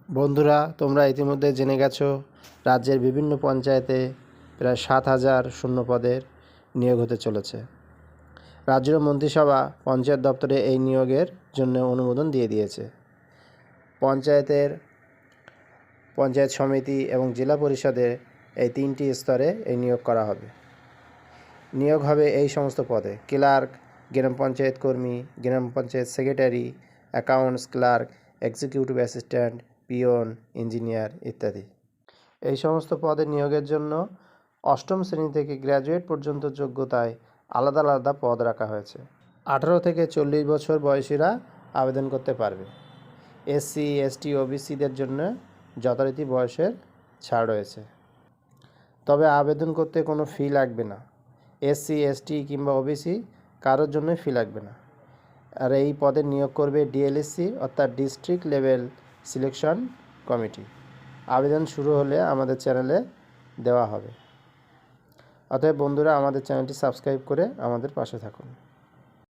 বন্ধুরা, তোমরা ইতিমধ্যে জেনে গেছো রাজ্যের বিভিন্ন পঞ্চায়েতে প্রায় 7,000 শূন্য পদের নিয়োগ হতে চলেছে। রাজ্য মন্ত্রিসভা পঞ্চায়েত দপ্তরে এই নিয়োগের জন্য অনুমোদন দিয়ে দিয়েছে। পঞ্চায়েত সমিতি এবং জেলা পরিষদের এই 3টি স্তরে এই নিয়োগ করা হবে। নিয়োগ হবে এই সমস্ত পদে: ক্লার্ক, গ্রাম পঞ্চায়েত কর্মী, গ্রাম panchayat secretary, accounts clerk, executive assistant, পিয়ন, ইঞ্জিনিয়ার ইত্যাদি। এই সমস্ত পদে নিয়োগের জন্য 8ম শ্রেণী থেকে গ্র্যাজুয়েট পর্যন্ত যোগ্যতায় আলাদা আলাদা পদ রাখা হয়েছে। 18 থেকে 40 বছর বয়সীরা আবেদন করতে পারবে। এসসি, এসটি, ওবিসিদের জন্য যথারীতি বয়সের ছাড় রয়েছে, তবে আবেদন করতে কোনো ফি লাগবে না। এসসি, এসটি কিংবা ওবিসি কারোর জন্য ফি লাগবে না। আর এই পদে নিয়োগ করবে ডিএলএসসি অর্থাৎ ডিস্ট্রিক্ট লেভেল সিলেকশন কমিটি। আবেদন শুরু হলে আমাদের চ্যানেলে দেওয়া হবে। অতএব বন্ধুরা, আমাদের চ্যানেলটি সাবস্ক্রাইব করে আমাদের পাশে থাকুন।